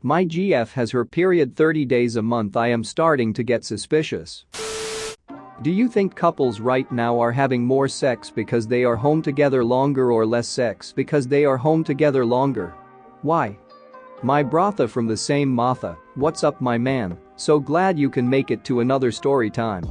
My GF has her period 30 days a month. I am starting to get suspicious. Do you think couples right now are having more sex because they are home together longer or less sex because they are home together longer? Why? My brother from the same Martha, what's up my man, so glad you can make it to another story time.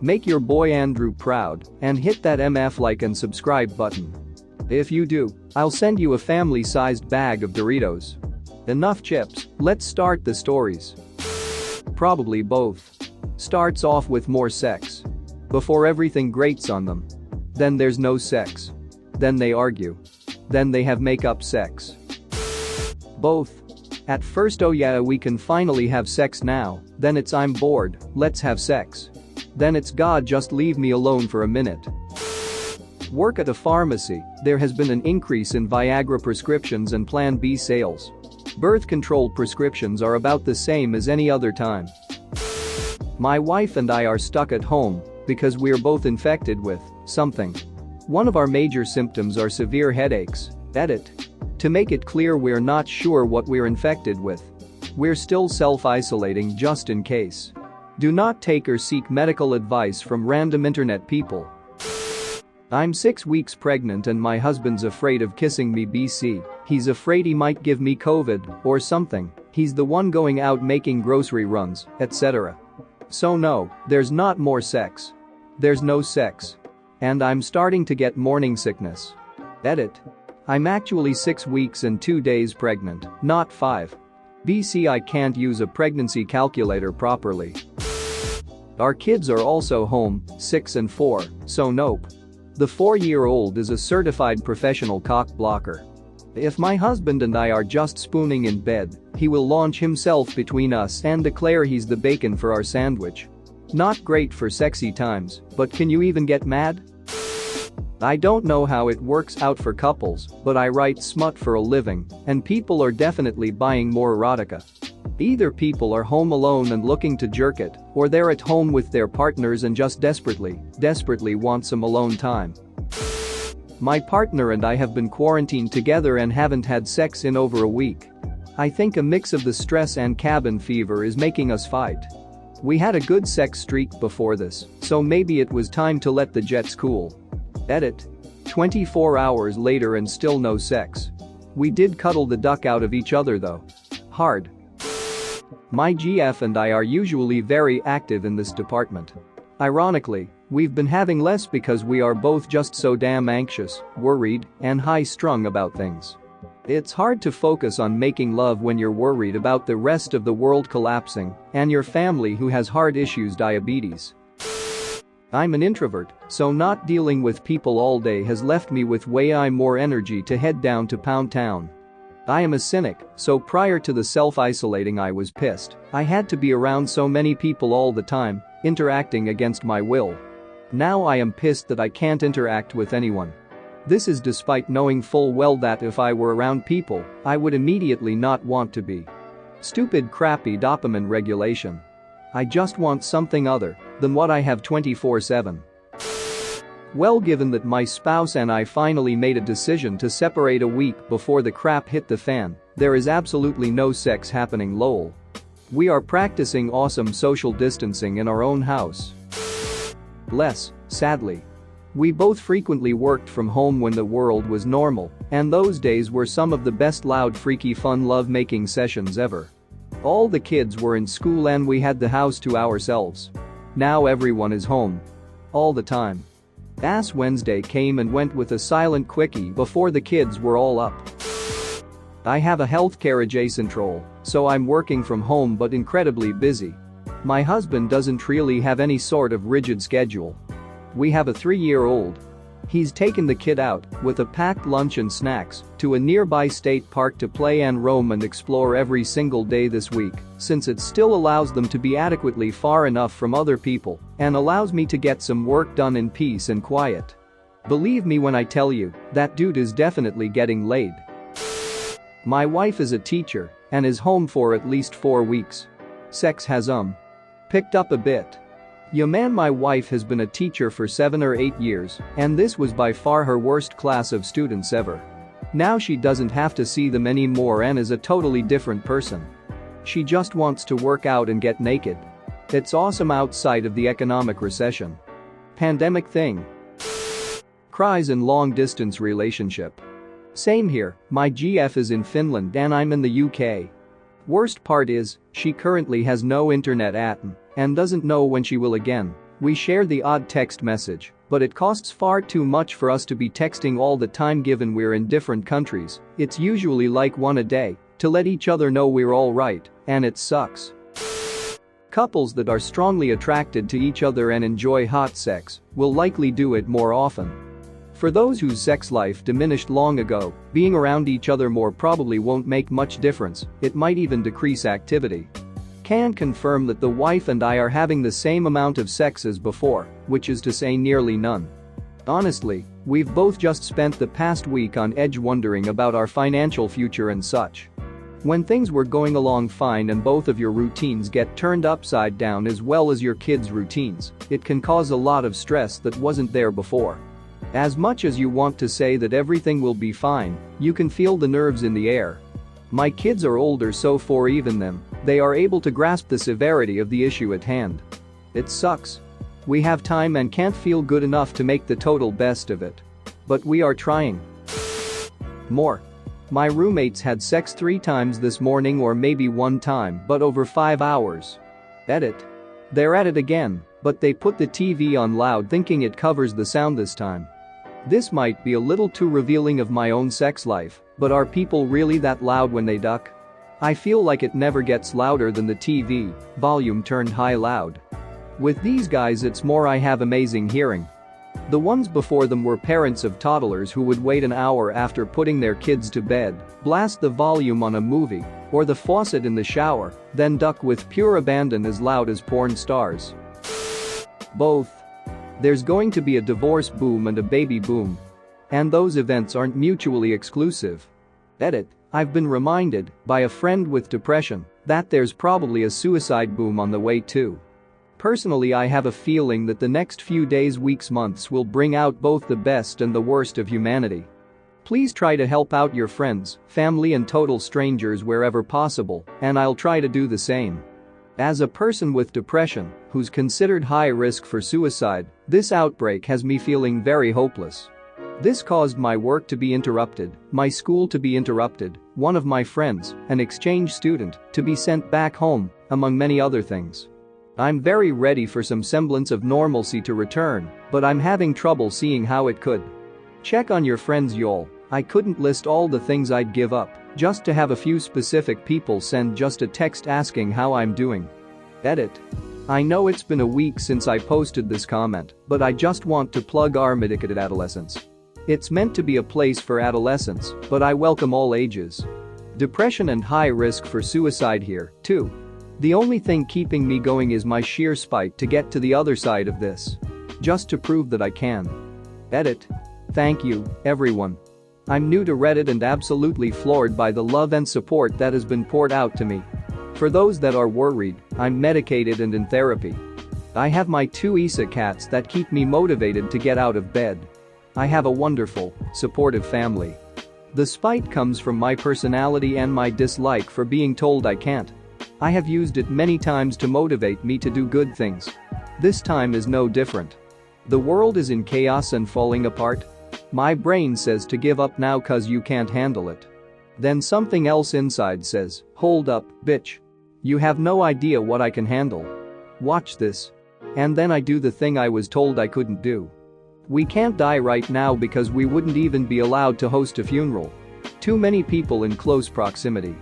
Make your boy Andrew proud and hit that MF like and subscribe button. If you do, I'll send you a family-sized bag of Doritos. Enough chips, let's start the stories. Probably both. Starts off with more sex. Before everything grates on them. Then there's no sex. Then they argue. Then they have make-up sex. Both. At first, oh yeah, we can finally have sex now, then it's I'm bored, let's have sex. Then it's God just leave me alone for a minute. Work at a pharmacy, there has been an increase in Viagra prescriptions and Plan B sales. Birth control prescriptions are about the same as any other time. My wife and I are stuck at home because we're both infected with something. One of our major symptoms are severe headaches. Edit. To make it clear, we're not sure what we're infected with. We're still self-isolating just in case. Do not take or seek medical advice from random internet people. I'm 6 weeks pregnant and my husband's afraid of kissing me BC. He's afraid he might give me COVID or something. He's the one going out making grocery runs, etc. So no, there's not more sex. There's no sex. And I'm starting to get morning sickness. Edit. I'm actually 6 weeks and 2 days pregnant, not 5. BC I can't use a pregnancy calculator properly. Our kids are also home, 6 and 4, so nope. The 4-year-old is a certified professional cock blocker. If my husband and I are just spooning in bed, he will launch himself between us and declare he's the bacon for our sandwich. Not great for sexy times, but can you even get mad? I don't know how it works out for couples, but I write smut for a living, and people are definitely buying more erotica. Either people are home alone and looking to jerk it, or they're at home with their partners and just desperately want some alone time. My partner and I have been quarantined together and haven't had sex in over a week. I think a mix of the stress and cabin fever is making us fight. We had a good sex streak before this, so maybe it was time to let the jets cool. Edit. 24 hours later and still no sex. We did cuddle the duck out of each other though. Hard. My GF and I are usually very active in this department. Ironically, we've been having less because we are both just so damn anxious, worried, and high-strung about things. It's hard to focus on making love when you're worried about the rest of the world collapsing and your family who has heart issues, diabetes. I'm an introvert, so not dealing with people all day has left me with way more energy to head down to Pound Town. I am a cynic, so prior to the self-isolating I was pissed. I had to be around so many people all the time, interacting against my will. Now I am pissed that I can't interact with anyone. This is despite knowing full well that if I were around people, I would immediately not want to be. Stupid crappy dopamine regulation. I just want something other than what I have 24/7. Well, given that my spouse and I finally made a decision to separate a week before the crap hit the fan, there is absolutely no sex happening, lol. We are practicing awesome social distancing in our own house. Less, sadly. We both frequently worked from home when the world was normal, and those days were some of the best loud freaky fun love-making sessions ever. All the kids were in school and we had the house to ourselves. Now everyone is home. All the time. Ass Wednesday came and went with a silent quickie before the kids were all up. I have a healthcare adjacent role, so I'm working from home but incredibly busy. My husband doesn't really have any sort of rigid schedule. We have a 3-year-old. He's taken the kid out, with a packed lunch and snacks, to a nearby state park to play and roam and explore every single day this week, since it still allows them to be adequately far enough from other people and allows me to get some work done in peace and quiet. Believe me when I tell you, that dude is definitely getting laid. My wife is a teacher and is home for at least 4 weeks. Sex has picked up a bit. Yeah man, my wife has been a teacher for 7 or 8 years, and this was by far her worst class of students ever. Now she doesn't have to see them anymore and is a totally different person. She just wants to work out and get naked. It's awesome outside of the economic recession. Pandemic thing. Cries in long-distance relationship. Same here, my GF is in Finland and I'm in the UK. Worst part is, she currently has no internet at home and doesn't know when she will again. We share the odd text message, but it costs far too much for us to be texting all the time given we're in different countries. It's usually like one a day to let each other know we're all right, and it sucks. Couples that are strongly attracted to each other and enjoy hot sex will likely do it more often. For those whose sex life diminished long ago, being around each other more probably won't make much difference, it might even decrease activity. Can confirm that the wife and I are having the same amount of sex as before, which is to say nearly none. Honestly, we've both just spent the past week on edge wondering about our financial future and such. When things were going along fine and both of your routines get turned upside down as well as your kids' routines, it can cause a lot of stress that wasn't there before. As much as you want to say that everything will be fine, you can feel the nerves in the air. My kids are older, so for even them, they are able to grasp the severity of the issue at hand. It sucks. We have time and can't feel good enough to make the total best of it. But we are trying. More. My roommates had sex 3 times this morning, or maybe 1 time, but over 5 hours. Edit. They're at it again, but they put the TV on loud thinking it covers the sound this time. This might be a little too revealing of my own sex life, but are people really that loud when they duck? I feel like it never gets louder than the TV, volume turned high loud. With these guys it's more I have amazing hearing. The ones before them were parents of toddlers who would wait an hour after putting their kids to bed, blast the volume on a movie or the faucet in the shower, then duck with pure abandon as loud as porn stars. Both. There's going to be a divorce boom and a baby boom. And those events aren't mutually exclusive. Edit. I've been reminded by a friend with depression that there's probably a suicide boom on the way too. Personally, I have a feeling that the next few days, weeks, months will bring out both the best and the worst of humanity. Please try to help out your friends, family and total strangers wherever possible, and I'll try to do the same. As a person with depression who's considered high risk for suicide, this outbreak has me feeling very hopeless. This caused my work to be interrupted, my school to be interrupted, one of my friends, an exchange student, to be sent back home, among many other things. I'm very ready for some semblance of normalcy to return, but I'm having trouble seeing how it could. Check on your friends, y'all. I couldn't list all the things I'd give up just to have a few specific people send just a text asking how I'm doing. Edit. I know it's been a week since I posted this comment, but I just want to plug our Medicated Adolescence. It's meant to be a place for adolescents, but I welcome all ages. Depression and high risk for suicide here, too. The only thing keeping me going is my sheer spite to get to the other side of this. Just to prove that I can. Edit. Thank you, everyone. I'm new to Reddit and absolutely floored by the love and support that has been poured out to me. For those that are worried, I'm medicated and in therapy. I have my 2 Isa cats that keep me motivated to get out of bed. I have a wonderful, supportive family. The spite comes from my personality and my dislike for being told I can't. I have used it many times to motivate me to do good things. This time is no different. The world is in chaos and falling apart. My brain says to give up now cause you can't handle it. Then something else inside says, hold up, bitch. You have no idea what I can handle. Watch this. And then I do the thing I was told I couldn't do. We can't die right now because we wouldn't even be allowed to host a funeral. Too many people in close proximity.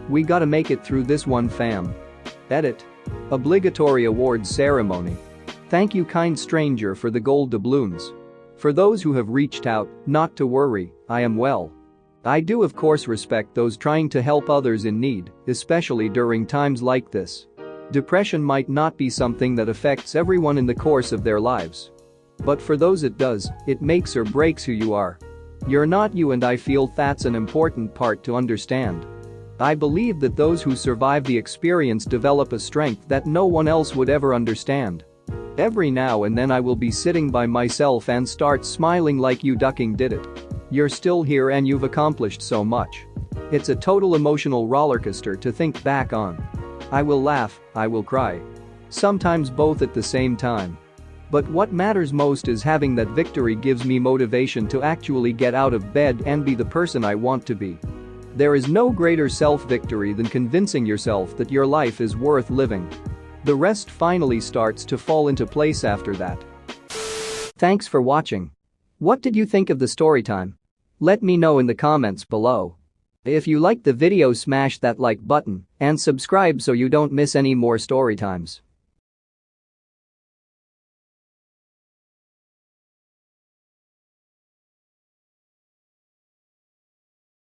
We gotta make it through this one, fam. Edit. Obligatory awards ceremony. Thank you, kind stranger, for the gold doubloons. For those who have reached out, not to worry, I am well. I do of course respect those trying to help others in need, especially during times like this. Depression might not be something that affects everyone in the course of their lives. But for those it does, it makes or breaks who you are. You're not you, and I feel that's an important part to understand. I believe that those who survive the experience develop a strength that no one else would ever understand. Every now and then I will be sitting by myself and start smiling like you ducking did it. You're still here and you've accomplished so much. It's a total emotional rollercoaster to think back on. I will laugh, I will cry. Sometimes both at the same time. But what matters most is having that victory gives me motivation to actually get out of bed and be the person I want to be. There is no greater self-victory than convincing yourself that your life is worth living. The rest finally starts to fall into place after that. Thanks for watching. What did you think of the story time? Let me know in the comments below. If you liked the video, smash that like button and subscribe so you don't miss any more story times.